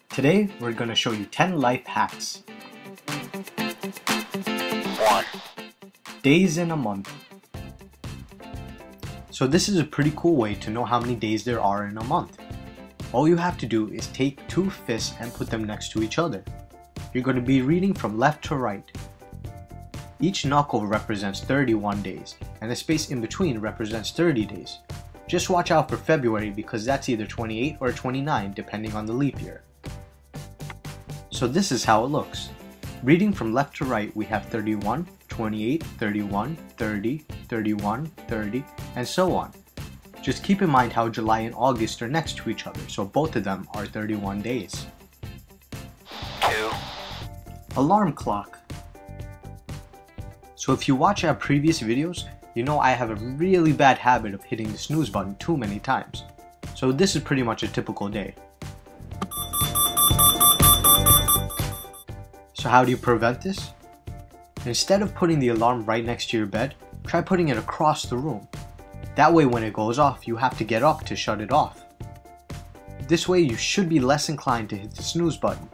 Today, we're going to show you 10 life hacks. 1. Days in a month. So this is a pretty cool way to know how many days there are in a month. All you have to do is take two fists and put them next to each other. You're going to be reading from left to right. Each knuckle represents 31 days, and the space in between represents 30 days. Just watch out for February because that's either 28 or 29 depending on the leap year. So this is how it looks. Reading from left to right, we have 31, 28, 31, 30, 31, 30, and so on. Just keep in mind how July and August are next to each other, so both of them are 31 days. 2. Alarm clock. So if you watch our previous videos, you know I have a really bad habit of hitting the snooze button too many times. So this is pretty much a typical day. So how do you prevent this? Instead of putting the alarm right next to your bed, try putting it across the room. That way when it goes off, you have to get up to shut it off. This way you should be less inclined to hit the snooze button.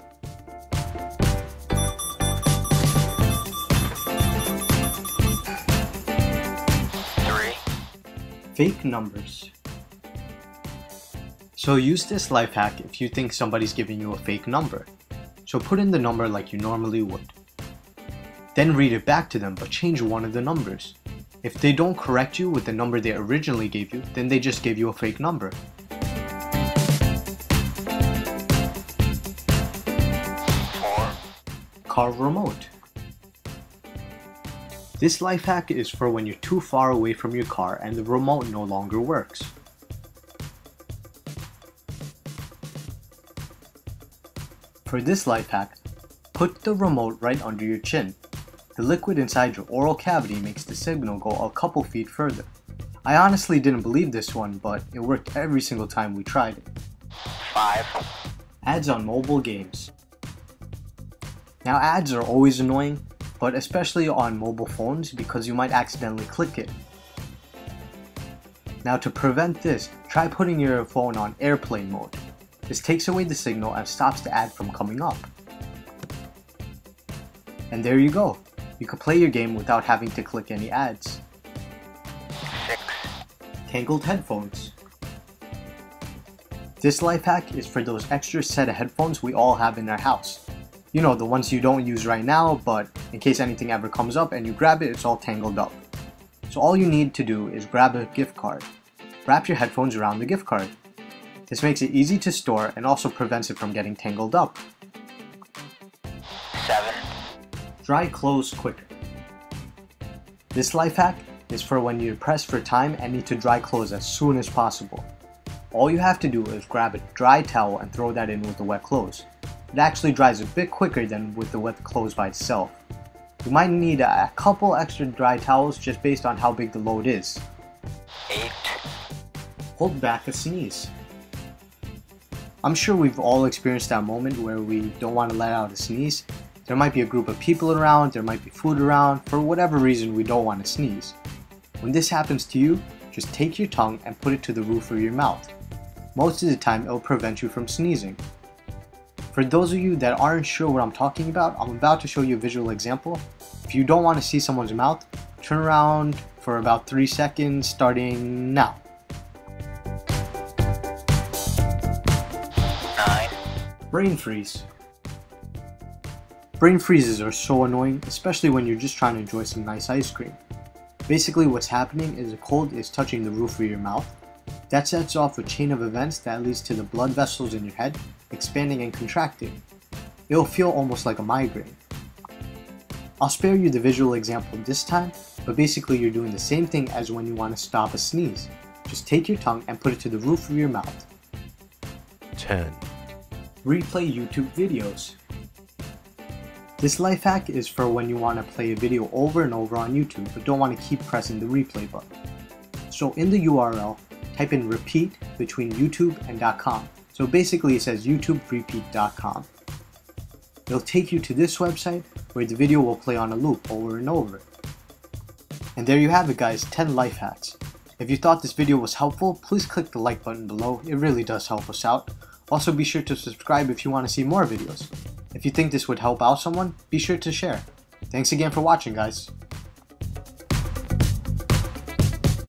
3. Fake numbers. So use this life hack if you think somebody's giving you a fake number. So put in the number like you normally would. Then read it back to them but change one of the numbers. If they don't correct you with the number they originally gave you, then they just gave you a fake number. 4. Car remote. This life hack is for when you're too far away from your car and the remote no longer works. For this life hack, put the remote right under your chin. The liquid inside your oral cavity makes the signal go a couple feet further. I honestly didn't believe this one, but it worked every single time we tried it. 5. Ads on mobile games. Now ads are always annoying, but especially on mobile phones because you might accidentally click it. Now to prevent this, try putting your phone on airplane mode. This takes away the signal and stops the ad from coming up. And there you go. You can play your game without having to click any ads. 6. Tangled headphones. This life hack is for those extra set of headphones we all have in our house. You know, the ones you don't use right now, but in case anything ever comes up and you grab it, it's all tangled up. So all you need to do is grab a gift card. Wrap your headphones around the gift card. This makes it easy to store and also prevents it from getting tangled up. 7. Dry clothes quicker. This life hack is for when you're pressed for time and need to dry clothes as soon as possible. All you have to do is grab a dry towel and throw that in with the wet clothes. It actually dries a bit quicker than with the wet clothes by itself. You might need a couple extra dry towels just based on how big the load is. 8. Hold back a sneeze. I'm sure we've all experienced that moment where we don't want to let out a sneeze. There might be a group of people around, there might be food around, for whatever reason we don't want to sneeze. When this happens to you, just take your tongue and put it to the roof of your mouth. Most of the time it'll prevent you from sneezing. For those of you that aren't sure what I'm talking about, I'm about to show you a visual example. If you don't want to see someone's mouth, turn around for about 3 seconds starting now. 9. Brain freeze. Brain freezes are so annoying, especially when you're just trying to enjoy some nice ice cream. Basically what's happening is a cold is touching the roof of your mouth. That sets off a chain of events that leads to the blood vessels in your head expanding and contracting. It'll feel almost like a migraine. I'll spare you the visual example this time, but basically you're doing the same thing as when you want to stop a sneeze. Just take your tongue and put it to the roof of your mouth. 10. Replay YouTube videos. This life hack is for when you want to play a video over and over on YouTube but don't want to keep pressing the replay button. So in the URL, type in repeat between YouTube and .com. So basically it says youtuberepeat.com. It'll take you to this website where the video will play on a loop over and over. And there you have it guys, 10 life hacks. If you thought this video was helpful, please click the like button below, it really does help us out. Also be sure to subscribe if you want to see more videos. If you think this would help out someone, be sure to share. Thanks again for watching, guys.